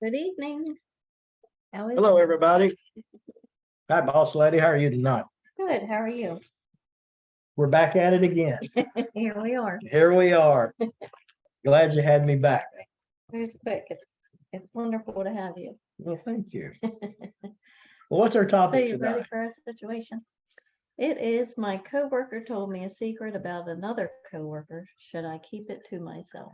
Good evening. How is Hello, it? everybody. Hi, boss lady. How are you tonight? Good. How are you? We're back at it again. Here we are. Here we are. Glad you had me back. It was quick. It's wonderful to have you. Well, thank you. Well, what's our So topic you ready today? for a situation? It is my coworker told me a secret about another coworker. Should I keep it to myself?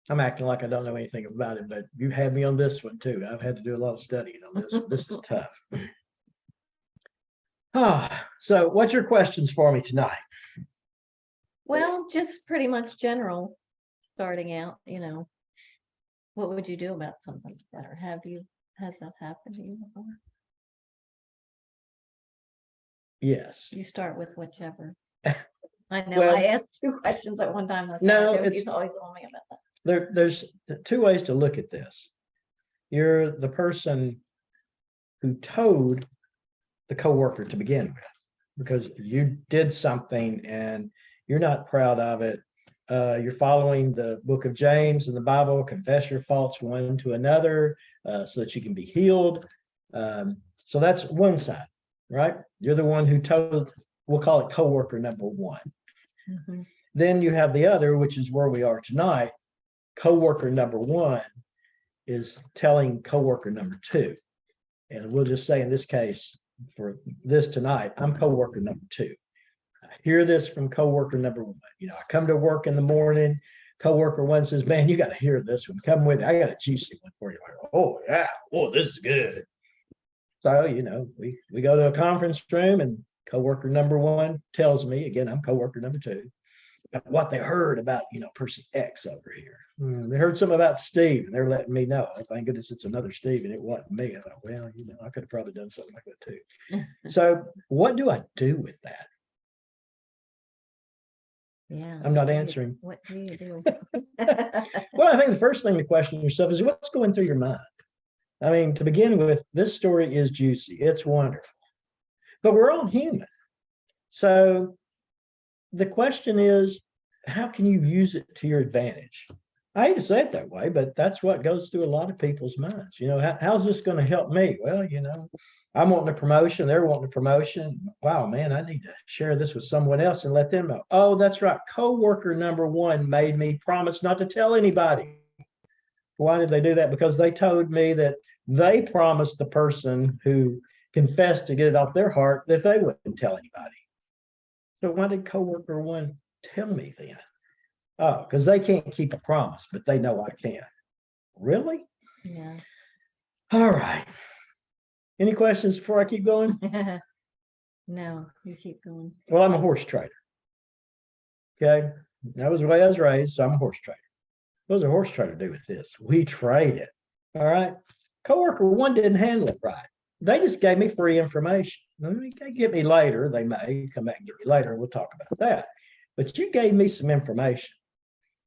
I'm acting like I don't know anything about it, but you had me on this one too. I've had to do a lot of studying on this. This is tough. So what's your questions for me tonight? Well, just pretty much general starting out, what would you do about something better? Has that happened to you before? Yes. You start with whichever. I know Well, I asked two questions at one time. No, He's always telling me about that. There's two ways to look at this. You're the person who told the coworker to begin with, because you did something and you're not proud of it. You're following the book of James in the Bible, confess your faults one to another so that you can be healed. So that's one side, right? You're the one who told, we'll call it coworker number one. Mhm. Then you have the other, which is where we are tonight. Coworker number one is telling coworker number two. And we'll just say in this case, for this tonight, I'm coworker number two. I hear this from coworker number one. I come to work in the morning. Coworker one says, "Man, you got to hear this one. Come with me. I got a juicy one for you." Oh yeah. Oh, this is good. So we go to a conference room, and coworker number one tells me again. I'm coworker number two. What they heard about person X over here. They heard something about Steve, and they're letting me know. Oh, thank goodness it's another Steve, and it wasn't me. I thought, well, I could have probably done something like that too. So what do I do with that? Yeah. I'm not answering. What do you do? Well, I think the first thing to question yourself is what's going through your mind. I mean, to begin with, this story is juicy. It's wonderful, but we're all human. So the question is, how can you use it to your advantage? I hate to say it that way, but that's what goes through a lot of people's minds. How's this going to help me? Well, I'm wanting a promotion. They're wanting a promotion. Wow, man, I need to share this with someone else and let them know. Oh, that's right. Coworker number one made me promise not to tell anybody. Why did they do that? Because they told me that they promised the person who confessed to get it off their heart that they wouldn't tell anybody. So why did coworker one tell me then? Oh, because they can't keep a promise, but they know I can. Really? Yeah. All right. Any questions before I keep going? No, you keep going. Well, I'm a horse trader. Okay. That was the way I was raised, so I'm a horse trader. What does a horse trader do with this? We trade it. All right. Coworker one didn't handle it right. They just gave me free information. They get me later. They may come back and get me later. We'll talk about that. But you gave me some information.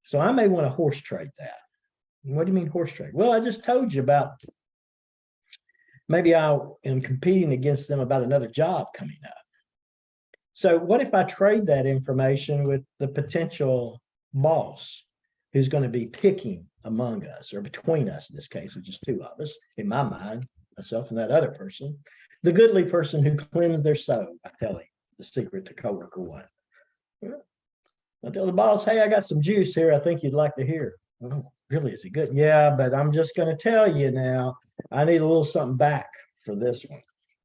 So I may want to horse trade that. What do you mean horse trade? Well, I just told you about maybe I am competing against them about another job coming up. So what if I trade that information with the potential boss who's going to be picking among us, or between us in this case, which is two of us, in my mind, myself and that other person, the goodly person who cleansed their soul by telling the secret to coworker one. I tell the boss, hey, I got some juice here I think you'd like to hear. Oh, really? Is it good? Yeah, but I'm just going to tell you now, I need a little something back for this one,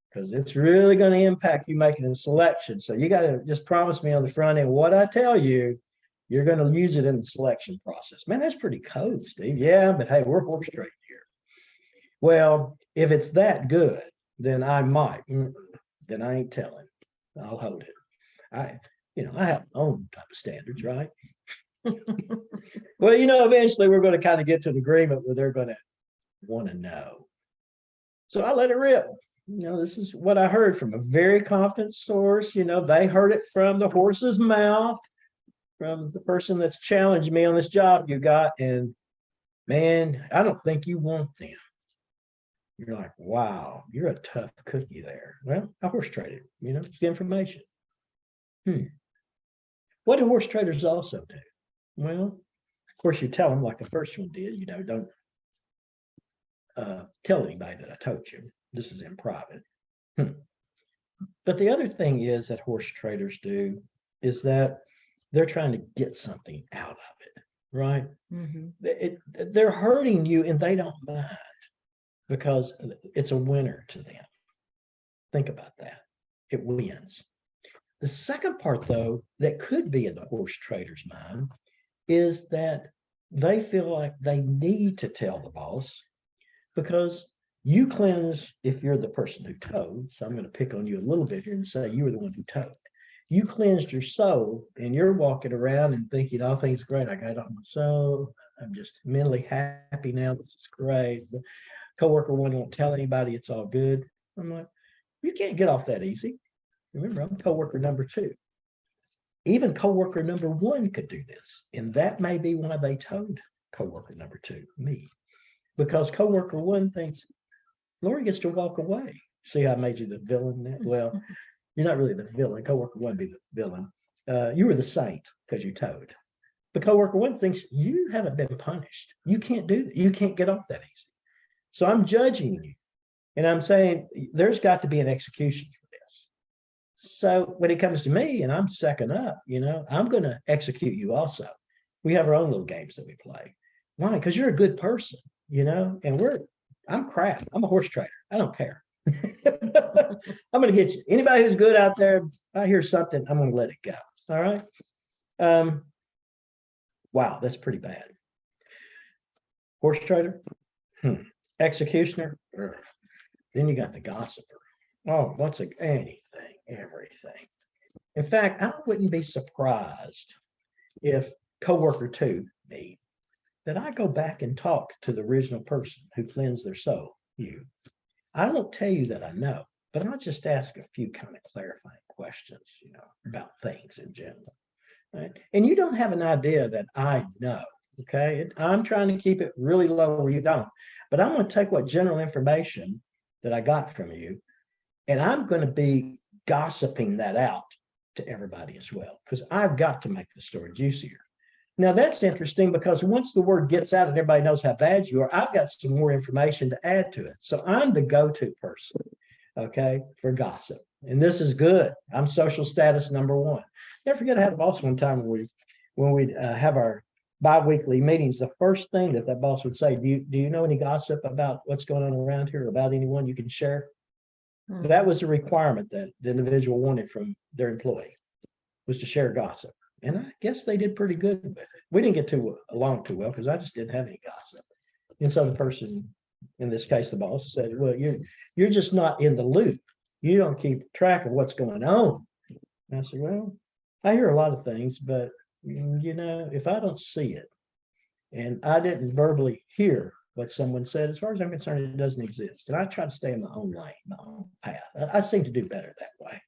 because it's really going to impact you making a selection. So you got to just promise me on the front end, what I tell you, you're going to use it in the selection process. Man, that's pretty cold, Steve. Yeah, but hey, we're horse trading here. Well, if it's that good, then I might. Then I ain't telling. I'll hold it. I have my own type of standards, right? Well, eventually we're going to kind of get to an agreement where they're going to want to know. So I let it rip. This is what I heard from a very confident source. They heard it from the horse's mouth, from the person that's challenged me on this job you got. And man, I don't think you want them. You're like, wow, you're a tough cookie there. Well, I horse traded, it's the information. What do horse traders also do? Well, of course, you tell them like the first one did, tell anybody that I told you. This is in private. But the other thing is that horse traders do is that they're trying to get something out of it, right? Mhm. They're hurting you and they don't mind because it's a winner to them. Think about that. It wins. The second part, though, that could be in the horse trader's mind is that they feel like they need to tell the boss because you cleanse if you're the person who towed. So I'm going to pick on you a little bit here and say you were the one who towed. You cleansed your soul and you're walking around and thinking, all things great. I got it on my soul. I'm just mentally happy now. This is great. The coworker one won't tell anybody it's all good. I'm like, you can't get off that easy. Remember, I'm coworker number 2. Even coworker number 1 could do this. And that may be why they towed coworker number 2, me. Because coworker 1 thinks, Lori gets to walk away. See how I made you the villain? Well, you're not really the villain. Coworker 1 be the villain. You were the saint because you towed. But coworker 1 thinks you haven't been punished. You can't do that. You can't get off that easy. So I'm judging you. And I'm saying there's got to be an execution for this. So when it comes to me and I'm second up, I'm going to execute you also. We have our own little games that we play. Why? Because you're a good person, and I'm crap. I'm a horse trader. I don't care. I'm going to get you. Anybody who's good out there, I hear something, I'm going to let it go. All right. Wow, that's pretty bad. Horse trader, executioner. Then you got the gossiper. Oh, anything, everything. In fact, I wouldn't be surprised if coworker 2, me, that I go back and talk to the original person who cleansed their soul, you. I won't tell you that I know, but I'll just ask a few kind of clarifying questions, about things in general. Right? And you don't have an idea that I know. Okay. I'm trying to keep it really low where you don't. But I'm going to take what general information that I got from you, and I'm going to be gossiping that out to everybody as well, because I've got to make the story juicier. Now that's interesting because once the word gets out and everybody knows how bad you are, I've got some more information to add to it. So I'm the go-to person, okay, for gossip. And this is good. I'm social status number 1. Never forget I had a boss one time when we have our bi-weekly meetings, the first thing that boss would say, do you know any gossip about what's going on around here, about anyone you can share? That was a requirement that the individual wanted from their employee, was to share gossip. And I guess they did pretty good with it. We didn't get along too well because I just didn't have any gossip. And so the person, in this case, the boss, said, well, you're just not in the loop. You don't keep track of what's going on. And I said, well, I hear a lot of things, but if I don't see it and I didn't verbally hear what someone said, as far as I'm concerned, it doesn't exist. And I try to stay in my own lane, my own path. I seem to do better that way.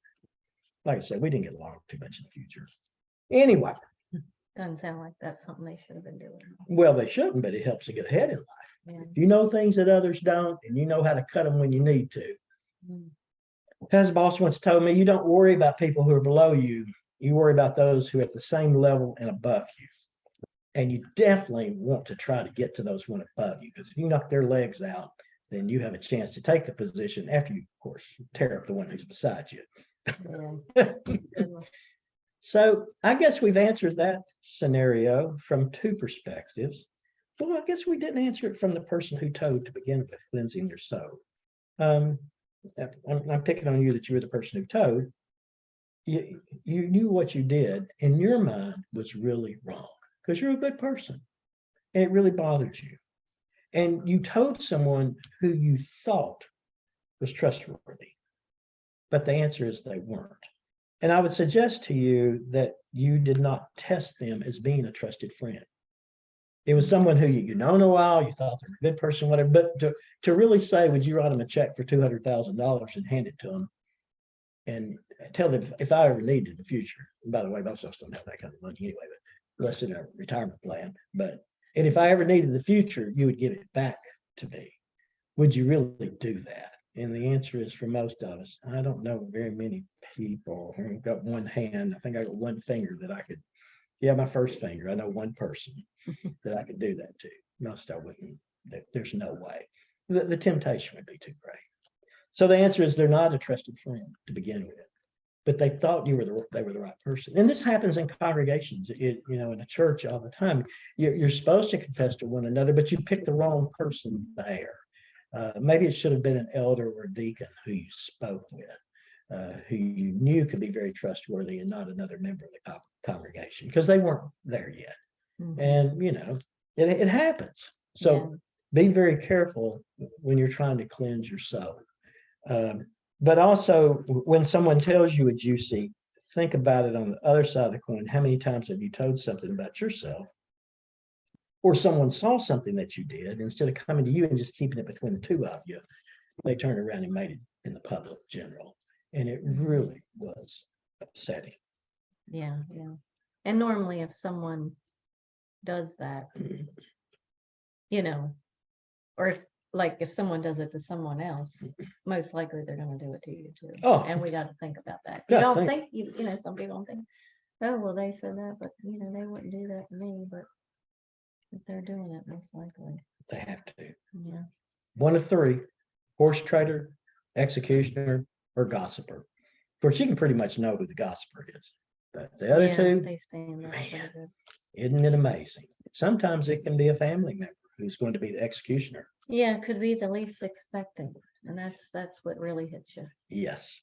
Like I said, we didn't get along too much in the future. Anyway. Doesn't sound like that's something they should have been doing. Well, they shouldn't, but it helps to get ahead in life. Yeah. If you know things that others don't, and you know how to cut them when you need to. As a boss once told me, you don't worry about people who are below you. You worry about those who are at the same level and above you. And you definitely want to try to get to those one above you, because if you knock their legs out, then you have a chance to take the position after you, of course, tear up the one who's beside you. Yeah. So I guess we've answered that scenario from 2 perspectives. Well, I guess we didn't answer it from the person who towed to begin with, cleansing their soul. I'm picking on you that you were the person who towed. You knew what you did in your mind was really wrong because you're a good person and it really bothered you. And you told someone who you thought was trustworthy, but the answer is they weren't. And I would suggest to you that you did not test them as being a trusted friend. It was someone who you known a while, you thought they were a good person, whatever. But to really say, would you write them a check for $200,000 and hand it to them and tell them if I ever need it in the future? And by the way, most of us don't have that kind of money anyway, but less in a retirement plan. And if I ever needed in the future, you would give it back to me. Would you really do that? And the answer is, for most of us, I don't know very many people who've got one hand. I think I got one finger that I could, my first finger. I know one person that I could do that to. Most I wouldn't. There's no way. the temptation would be too great. So the answer is they're not a trusted friend to begin with, but they thought they were the right person. And this happens in congregations, in a church all the time. You're supposed to confess to one another, but you pick the wrong person there. Maybe it should have been an elder or a deacon who you spoke with, who you knew could be very trustworthy, and not another member of the congregation, because they weren't there yet. And it happens. So be very careful when you're trying to cleanse your soul. But also, when someone tells you a juicy, think about it on the other side of the coin. How many times have you told something about yourself, or someone saw something that you did, instead of coming to you and just keeping it between the two of you, they turned around and made it in the public general, and it really was upsetting. Yeah. And normally, if someone does that, or if someone does it to someone else, most likely they're going to do it to you too. Oh. And we got to think about that. Yeah, You don't think, some people don't think, oh, well, they said that, but they wouldn't do that to me. But if they're doing it, most likely. They have to. Yeah. One of three: horse trader, executioner, or gossiper. Of course, you can pretty much know who the gossiper is, but the other two, They stand up pretty good. isn't it amazing? Sometimes it can be a family member who's going to be the executioner. Yeah, it could be the least expected, and that's what really hits you. Yes.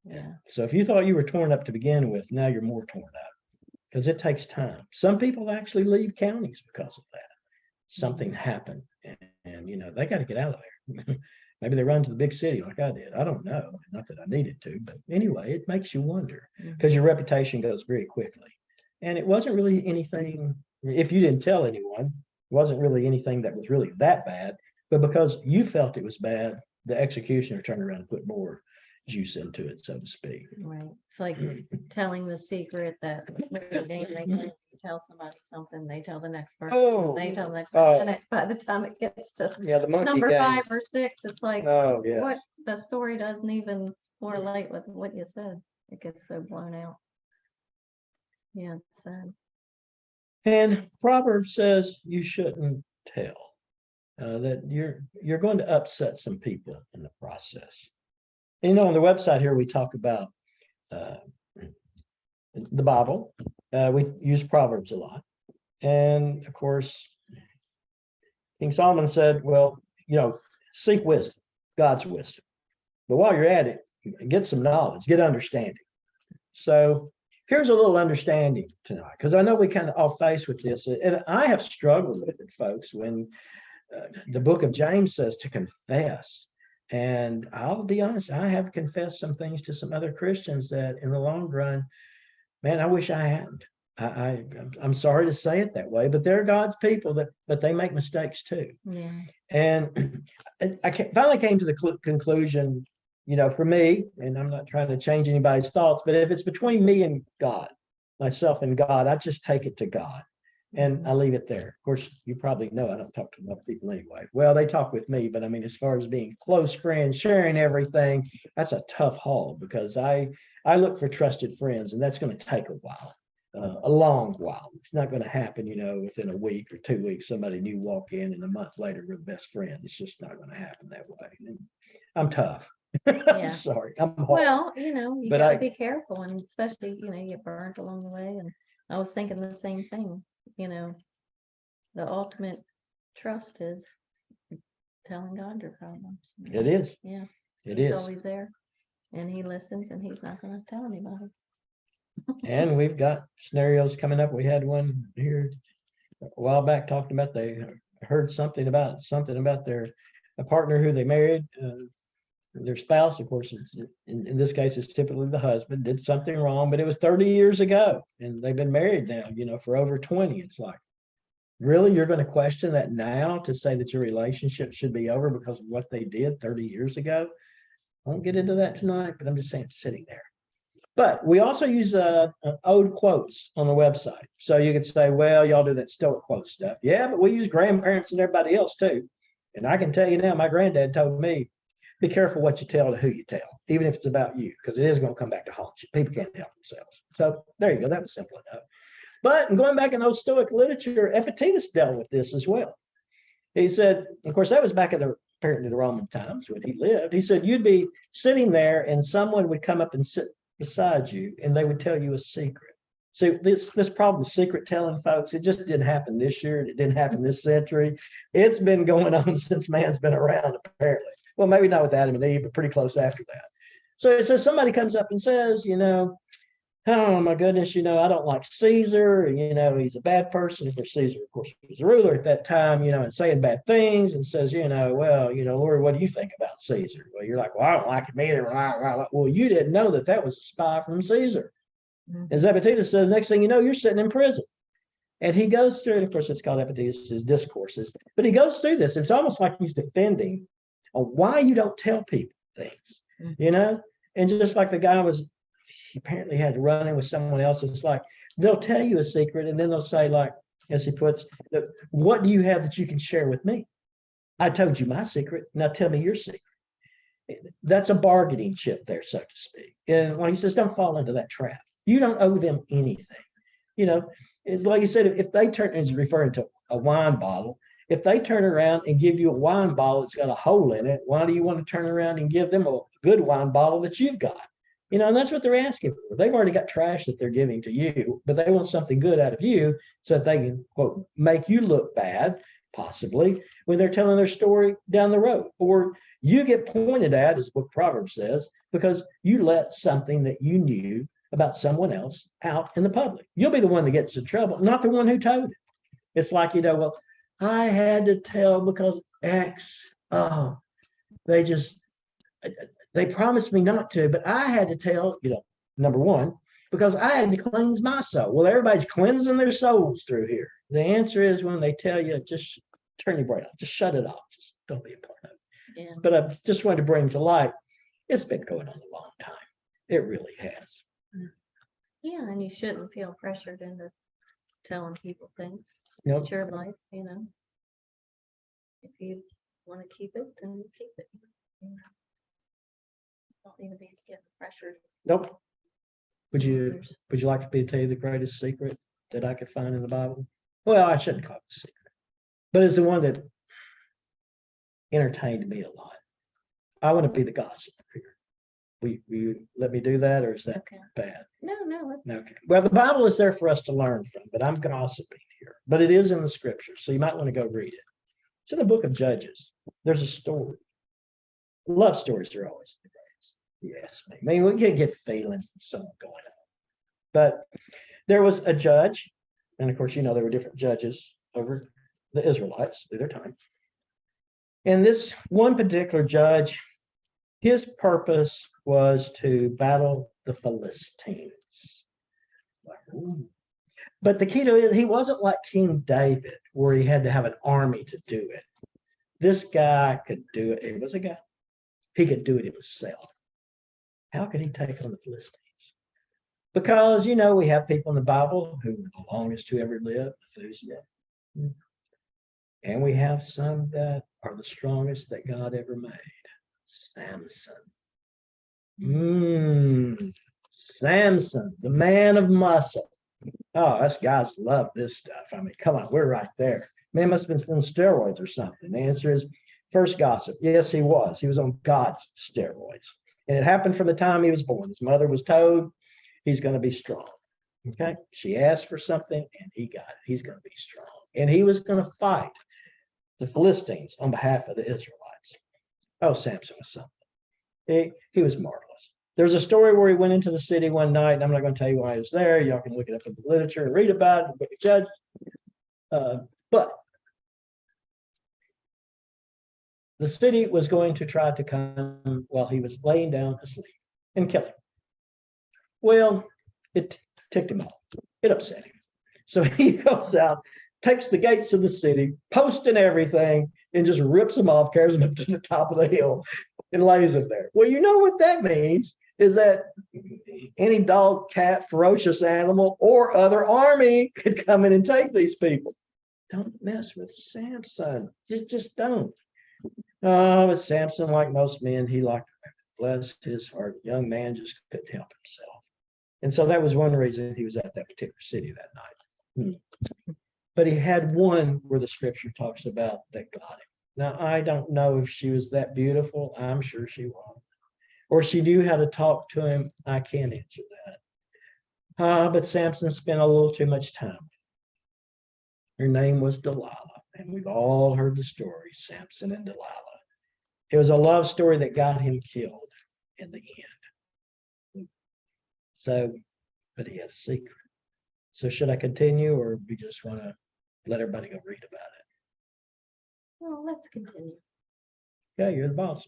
Yeah. So if you thought you were torn up to begin with, now you're more torn up, because it takes time. Some people actually leave counties because of that. Something happened, and they got to get out of there. Maybe they run to the big city like I did. I don't know. Not that I needed to, but anyway, it makes you wonder, because your reputation goes very quickly. And it wasn't really anything, if you didn't tell anyone, it wasn't really anything that was really that bad. But because you felt it was bad, the executioner turned around and put more juice into it, so to speak. Right. It's like telling the secret that they tell somebody something, they tell the next person, they tell the next person. And by the time it gets to the monkey number game. 5 or 6, it's like, Yes. what the story doesn't even correlate with what you said. It gets so blown out. Yeah, it's sad. And Proverbs says you shouldn't tell. That you're going to upset some people in the process. And, on the website here, we talk about the Bible. We use Proverbs a lot. And of course, King Solomon said, well, seek wisdom, God's wisdom. But while you're at it, get some knowledge, get understanding. So here's a little understanding tonight, because I know we kind of all face with this. And I have struggled with it, folks, when the book of James says to confess. And I'll be honest, I have confessed some things to some other Christians that in the long run, man, I wish I hadn't. I'm sorry to say it that way, but they're God's people, but they make mistakes too. Yeah. And I finally came to the conclusion, for me, and I'm not trying to change anybody's thoughts, but if it's between me and God, myself and God, I just take it to God. And I leave it there. Of course, you probably know I don't talk to enough people anyway. Well, they talk with me, but I mean, as far as being close friends, sharing everything, that's a tough haul, because I look for trusted friends, and that's going to take a while, a long while. It's not going to happen, within a week or 2 weeks. Somebody new walk in, and a month later we're best friends. It's just not going to happen that way. And I'm tough. I'm sorry. I'm hard. Well, you got to be careful, and especially you get burnt along the way. And I was thinking the same thing. The ultimate trust is telling God your problems. It is. Yeah. He's He's always there, and he listens, and he's not going to tell anybody. And we've got scenarios coming up. We had one here a while back talking about they heard something about their partner who they married, their spouse, of course, in this case, it's typically the husband, did something wrong, but it was 30 years ago, and they've been married now, for over 20. It's like, really, you're going to question that now to say that your relationship should be over because of what they did 30 years ago? I won't get into that tonight, but I'm just saying it's sitting there. But we also use old quotes on the website. So you could say, well, y'all do that Stoic quote stuff. Yeah, but we use grandparents and everybody else too. And I can tell you now, my granddad told me, be careful what you tell to who you tell, even if it's about you, because it is going to come back to haunt you. People can't help themselves. So there you go. That was simple enough. But going back in old Stoic literature, Epictetus dealt with this as well. He said, of course, that was back in the apparently the Roman times when he lived. He said, you'd be sitting there and someone would come up and sit beside you and they would tell you a secret. So this problem of secret telling, folks, it just didn't happen this year. It didn't happen this century. It's been going on since man's been around, apparently. Well, maybe not with Adam and Eve, but pretty close after that. So it says somebody comes up and says, oh my goodness, I don't like Caesar. He's a bad person. Of course, Caesar, of course, was a ruler at that time, and saying bad things and says, well, Lord, what do you think about Caesar? Well, you're like, well, I don't like him either. Well, you didn't know that was a spy from Caesar. And Epictetus says, next thing you know, you're sitting in prison. And he goes through, of course, it's called Epictetus' discourses, but he goes through this. It's almost like he's defending on why you don't tell people things, And just like the guy he apparently had to run in with someone else. It's like, they'll tell you a secret and then they'll say, like, as he puts, what do you have that you can share with me? I told you my secret. Now tell me your secret. That's a bargaining chip there, so to speak. And when he says, don't fall into that trap. You don't owe them anything. It's like you said, if they turn, he's referring to a wine bottle, if they turn around and give you a wine bottle that's got a hole in it, why do you want to turn around and give them a good wine bottle that you've got? And that's what they're asking for. They've already got trash that they're giving to you, but they want something good out of you so that they can, quote, make you look bad, possibly, when they're telling their story down the road. Or you get pointed at, as the book of Proverbs says, because you let something that you knew about someone else out in the public. You'll be the one that gets in trouble, not the one who told it. It's like, well, I had to tell because X, they promised me not to, but I had to tell, number one, because I had to cleanse my soul. Well, everybody's cleansing their souls through here. The answer is when they tell you, just turn your brain off, just shut it off, just don't be a part of it. Yeah. But I just wanted to bring to light, it's been going on a long time. It really has. Yeah, and you shouldn't feel pressured into telling people things. Nope. It's your life, If you want to keep it, then keep it. Don't need to be getting pressured. Nope. Would you like me to tell you the greatest secret that I could find in the Bible? Well, I shouldn't call it a secret, but it's the one that entertained me a lot. I want to be the gossip here. Will you let me do that, or is that bad? No. Okay. Well, the Bible is there for us to learn from, but I'm gossiping here. But it is in the scriptures, so you might want to go read it. It's in the book of Judges. There's a story. Love stories are always the greatest. Yes, I mean, we can get feelings and so on going on. But there was a judge, and of course, there were different judges over the Israelites through their time. And this one particular judge, his purpose was to battle the Philistines. But the key to it, he wasn't like King David, where he had to have an army to do it. This guy could do it. He was a guy. He could do it himself. How could he take on the Philistines? Because, we have people in the Bible who were the longest to ever live, Methuselah. And we have some that are the strongest that God ever made. Samson. Samson, the man of muscle. Oh, us guys love this stuff. I mean, come on, we're right there. Man must have been on steroids or something. The answer is first gossip. Yes, he was. He was on God's steroids. And it happened from the time he was born. His mother was told he's going to be strong. Okay. She asked for something and he got it. He's going to be strong. And he was going to fight the Philistines on behalf of the Israelites. Oh, Samson was something. He was marvelous. There's a story where he went into the city one night, and I'm not going to tell you why he was there. Y'all can look it up in the literature and read about it, but the judge. But the city was going to try to come while he was laying down asleep and kill him. Well, it ticked him off. It upset him. So he goes out, takes the gates of the city, posting everything, and just rips them off, carries them up to the top of the hill, and lays them there. Well, you know what that means is that any dog, cat, ferocious animal, or other army could come in and take these people. Don't mess with Samson. Just don't. Oh, but Samson, like most men, he liked bless his heart. Young man just couldn't help himself. And so that was one reason he was at that particular city that night. But he had one where the scripture talks about that got him. Now, I don't know if she was that beautiful. I'm sure she was. Or she knew how to talk to him. I can't answer that. But Samson spent a little too much time. Her name was Delilah, and we've all heard the story, Samson and Delilah. It was a love story that got him killed in the end. So, but he had a secret. So should I continue, or we just want to let everybody go read about it? Well, let's continue. Okay, you're the boss.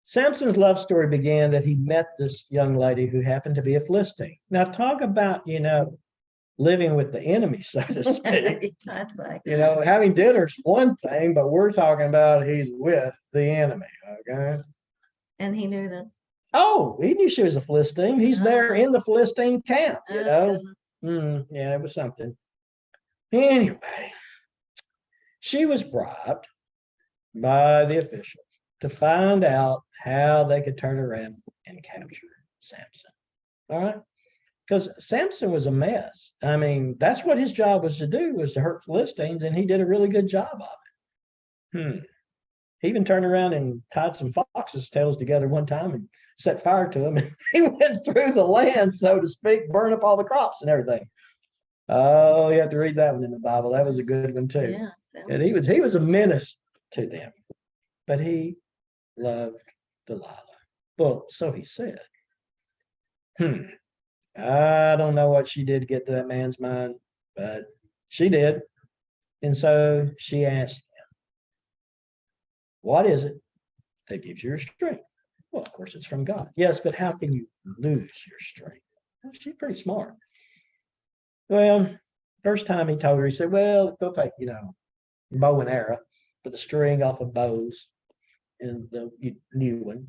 Samson's love story began that he met this young lady who happened to be a Philistine. Now, talk about, living with the enemy, so to speak. That's like, Having dinner's one thing, but we're talking about he's with the enemy. Okay. and he knew this. Oh, he knew she was a Philistine. He's there in the Philistine camp, Goodness. Yeah, it was something. Anyway, she was bribed by the officials to find out how they could turn around and capture Samson. All right. Because Samson was a mess. I mean, that's what his job was to do, was to hurt Philistines, and he did a really good job of it. He even turned around and tied some foxes' tails together one time and set fire to them. And he went through the land, so to speak, burn up all the crops and everything. Oh, you have to read that one in the Bible. That was a good one too. Yeah. And he was a menace to them, but he loved Delilah. Well, so he said. I don't know what she did to get to that man's mind, but she did. And so she asked him, what is it that gives you your strength? Well, of course, it's from God. Yes, but how can you lose your strength? Well, she's pretty smart. Well, first time he told her, he said, well, go take, bow and arrow, put the string off of bows and the new one,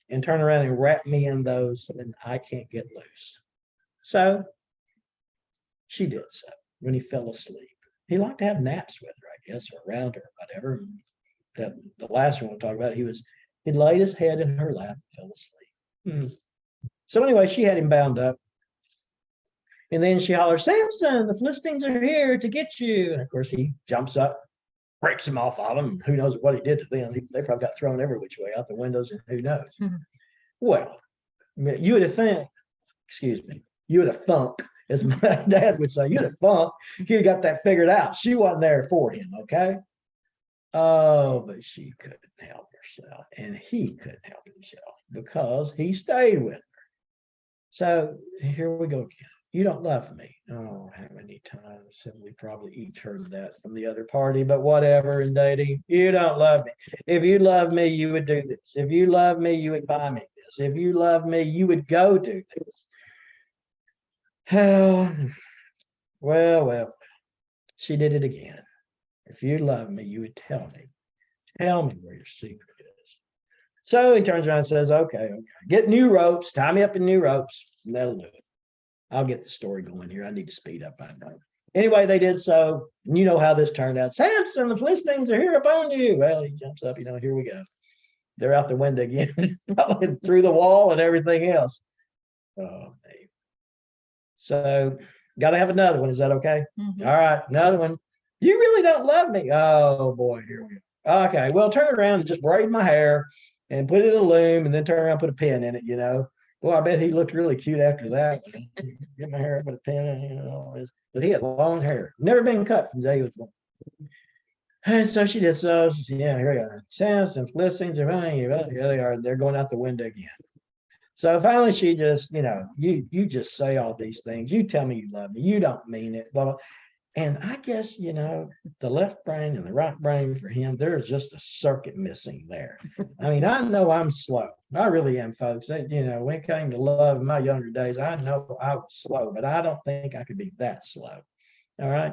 and turn around and wrap me in those, and I can't get loose. So she did so when he fell asleep. He liked to have naps with her, I guess, or around her, whatever. The last one we'll talk about, he'd laid his head in her lap and fell asleep. So anyway, she had him bound up. And then she hollers, Samson, the Philistines are here to get you. And of course, he jumps up, breaks him off of them. Who knows what he did to them? They probably got thrown every which way out the windows, and who knows? Well, you would have thunk, as my dad would say, you'd have thunk, he'd got that figured out. She wasn't there for him, okay? Oh, but she couldn't help herself, and he couldn't help himself because he stayed with her. So here we go again. You don't love me. Oh, how many times have we probably each heard that from the other party, but whatever, in dating, you don't love me. If you love me, you would do this. If you love me, you would buy me this. If you love me, you would go do this. Well, she did it again. If you love me, you would tell me. Tell me where your secret is. So he turns around and says, okay, get new ropes, tie me up in new ropes, and that'll do it. I'll get the story going here. I need to speed up, I know. Anyway, they did so. And you know how this turned out. Samson, the Philistines are here upon you. Well, he jumps up, here we go. They're out the window again, through the wall and everything else. Oh, babe. So, got to have another one. Is that okay? All right, another one. You really don't love me. Oh, boy, here we go. Okay, well, turn around and just braid my hair and put it in a loom and then turn around and put a pin in it, Well, I bet he looked really cute after that. Get my hair, put a pin in it, but he had long hair. Never been cut from the day he was born. And so she did so. Yeah, here we are. Samson, Philistines are running. Here they are. They're going out the window again. So finally, she just, you just say all these things. You tell me you love me. You don't mean it. Blah, blah. And I guess, the left brain and the right brain for him, there's just a circuit missing there. I mean, I know I'm slow. I really am, folks. When it came to love in my younger days, I know I was slow, but I don't think I could be that slow. All right.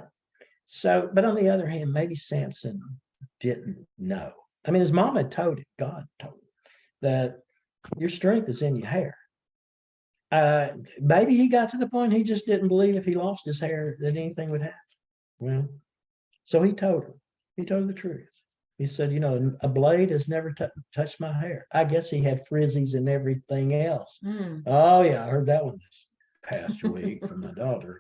So, but on the other hand, maybe Samson didn't know. I mean, his mom had told him, God told him, that your strength is in your hair. Maybe he got to the point he just didn't believe if he lost his hair that anything would happen. Well, so he told her. He told her the truth. He said, a blade has never touched my hair. I guess he had frizzies and everything else. Oh, yeah, I heard that one this past week from my daughter.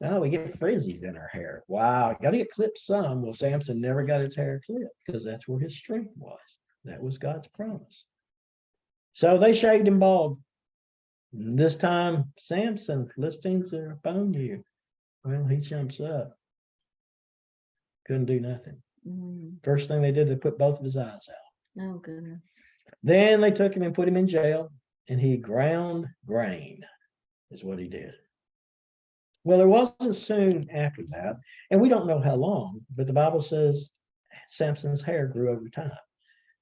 Oh, we get frizzies in our hair. Wow, got to get clipped some. Well, Samson never got his hair clipped because that's where his strength was. That was God's promise. So they shaved him bald. And this time, Samson, Philistines are upon you. Well, he jumps up. Couldn't do nothing. First thing they did, they put both of his eyes out. Oh, goodness. Then they took him and put him in jail, and he ground grain, is what he did. Well, it wasn't soon after that, and we don't know how long, but the Bible says Samson's hair grew over time.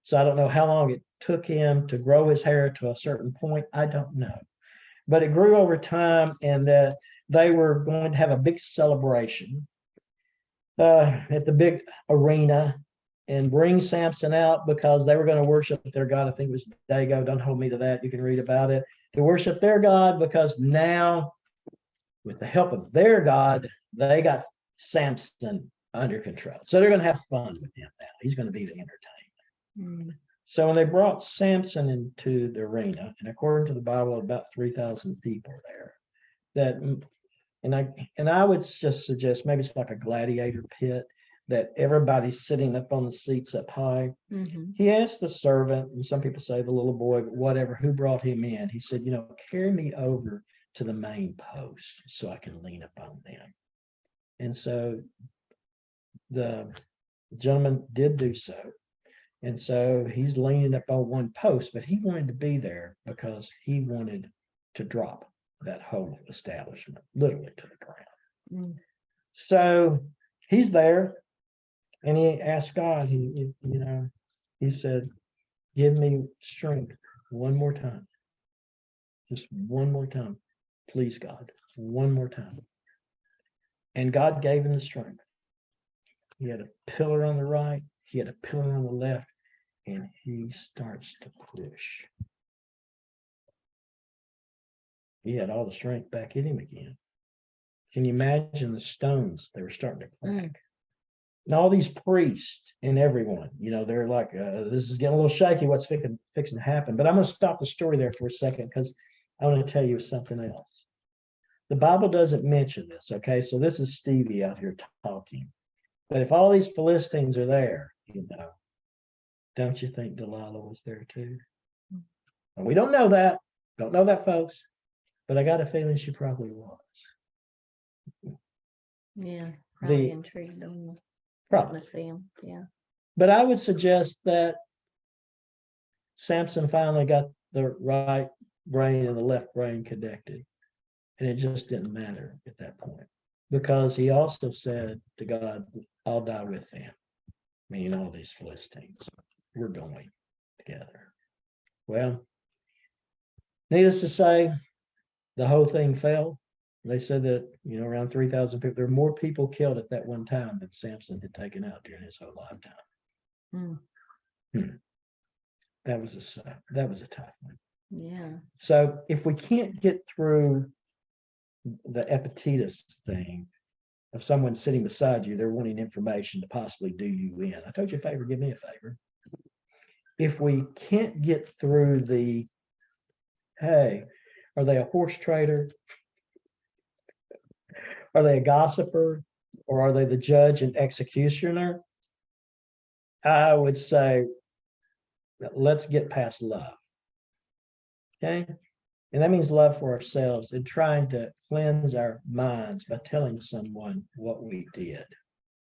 So I don't know how long it took him to grow his hair to a certain point. I don't know. But it grew over time, and they were going to have a big celebration at the big arena and bring Samson out because they were going to worship their God. I think it was Dago. Don't hold me to that. You can read about it. To worship their God because now, with the help of their God, they got Samson under control. So they're going to have fun with him now. He's going to be the entertainment. So when they brought Samson into the arena, and according to the Bible, about 3,000 people there, and I would just suggest maybe it's like a gladiator pit that everybody's sitting up on the seats up high. He asked the servant, and some people say the little boy, but whatever, who brought him in. He said, carry me over to the main post so I can lean upon them. And so the gentleman did do so. And so he's leaning up on one post, but he wanted to be there because he wanted to drop that whole establishment literally to the ground. So he's there and he asked God, he said, give me strength one more time. Just one more time. Please, God, one more time. And God gave him the strength. He had a pillar on the right. He had a pillar on the left. And he starts to push. He had all the strength back in him again. Can you imagine the stones? They were starting to crack. And all these priests and everyone, they're like, this is getting a little shaky. What's fixing to happen? But I'm going to stop the story there for a second because I want to tell you something else. The Bible doesn't mention this, okay? So this is Stevie out here talking. But if all these Philistines are there, don't you think Delilah was there too? And we don't know that. Don't know that, folks. But I got a feeling she probably was. Yeah, probably intrigued on probably to see him. Yeah. But I would suggest that Samson finally got the right brain and the left brain connected. And it just didn't matter at that point. Because he also said to God, I'll die with them. Meaning all these Philistines. We're going together. Well, needless to say, the whole thing fell. They said that, around 3,000 people, there were more people killed at that one time than Samson had taken out during his whole lifetime. That was a tough one. Yeah. So if we can't get through the Epictetus thing of someone sitting beside you, they're wanting information to possibly do you in. I told you a favor, give me a favor. If we can't get through the, hey, are they a horse trader? Are they a gossiper? Or are they the judge and executioner? I would say, let's get past love. Okay? And that means love for ourselves and trying to cleanse our minds by telling someone what we did.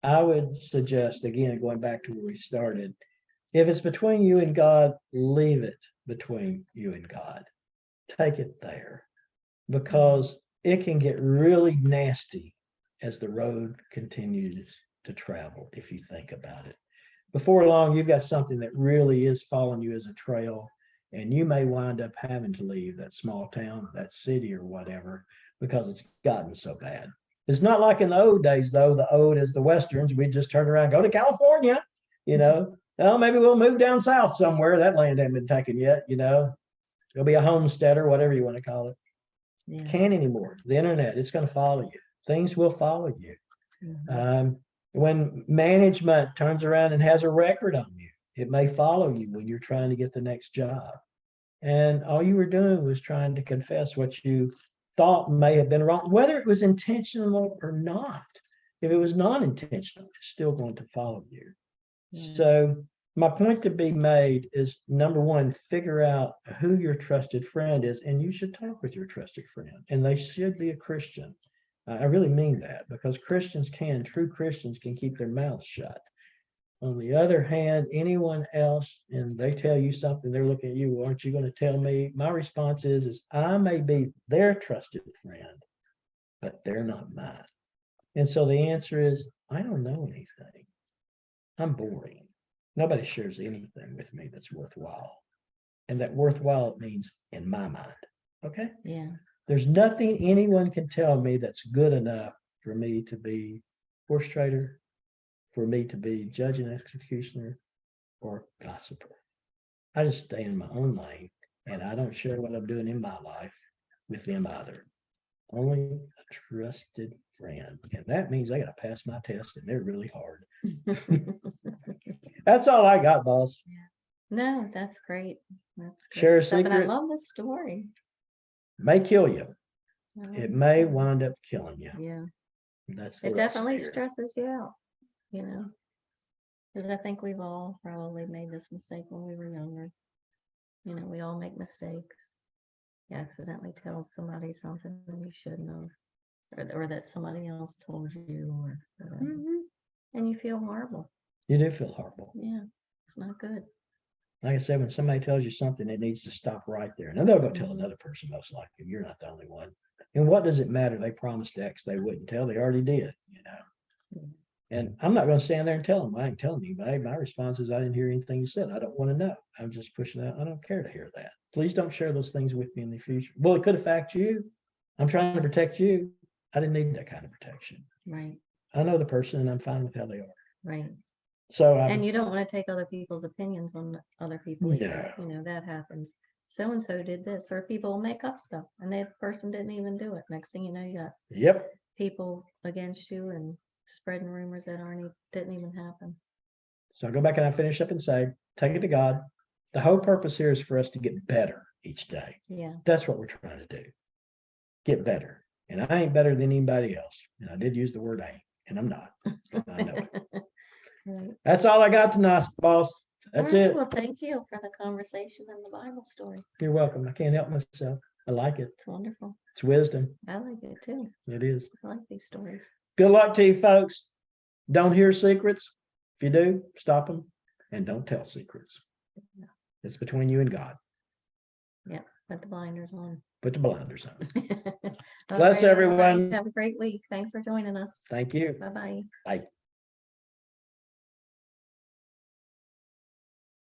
I would suggest, again, going back to where we started, if it's between you and God, leave it between you and God. Take it there because it can get really nasty as the road continues to travel, if you think about it. Before long, you've got something that really is following you as a trail, and you may wind up having to leave that small town, that city or whatever, because it's gotten so bad. It's not like in the old days, though. The old as the Westerns, we just turn around, go to California, Well, maybe we'll move down south somewhere. That land hasn't been taken yet, It'll be a homesteader, whatever you want to call it. Yeah. Can't anymore. The internet, it's going to follow you. Things will follow you. When management turns around and has a record on you, it may follow you when you're trying to get the next job. And all you were doing was trying to confess what you thought may have been wrong, whether it was intentional or not. If it was non-intentional, it's still going to follow you. Yeah. So my point to be made is, number one, figure out who your trusted friend is, and you should talk with your trusted friend, and they should be a Christian. I really mean that, because true Christians can keep their mouths shut. On the other hand, anyone else, and they tell you something, they're looking at you, well, aren't you going to tell me? My response is I may be their trusted friend, but they're not mine. And so the answer is, I don't know anything. I'm boring. Nobody shares anything with me that's worthwhile. And that worthwhile means in my mind. Okay? Yeah. There's nothing anyone can tell me that's good enough for me to be horse trader, for me to be judge and executioner, or gossiper. I just stay in my own lane, and I don't share what I'm doing in my life with them either. Only a trusted friend. And that means I got to pass my test, and they're really hard. That's all I got, boss. No, that's great. That's great Share a stuff, and I secret. love this story. May kill you. I love It this may story. wind up killing you. Yeah, That's the it lesson definitely here. stresses you out, because I think we've all probably made this mistake when we were younger. We all make mistakes. You accidentally tell somebody something that you shouldn't have, or that somebody else told you, or whatever. And you feel horrible. You do feel horrible. Yeah, it's not good. Like I said, when somebody tells you something, it needs to stop right there. And they'll go tell Mhm. another person, most likely. You're not the only one. And what does it matter? They promised X, they wouldn't tell. They already did, Yeah. And I'm not going to stand there and tell them. I ain't telling anybody. My response is, I didn't hear anything you said. I don't want to know. I'm just pushing out. I don't care to hear that. Please don't share those things with me in the future. Well, it could affect you. I'm trying to protect you. I didn't need that kind of protection. Right, I know the person, and I'm fine with how they are. right. So And you don't want to take other people's opinions on other people either. Yeah. That happens. So and so did this, or people make up stuff, and that person didn't even do it. Next thing you know, you got Yep. people against you and spreading rumors that didn't even happen. So I go back and I finish up and say, take it to God. The whole purpose here is for us to get better each day. Yeah. That's what we're trying to do. Get better. And I ain't better than anybody else. And I did use the word ain't, and I'm not. I know it. Right. That's all I got tonight, boss. That's All right, it. well, thank you for the conversation and the Bible story. You're welcome. I can't help myself. I like it. It's wonderful. It's wisdom. I like it too. It is. I like these stories. Good luck to you, folks. Don't hear secrets. If you do, stop them, and don't tell secrets. It's between you and God. Yep, put the blinders on. Put the blinders on. All Bless right, everyone. Have a great week. Thanks for joining us. Thank you. Bye-bye. Bye.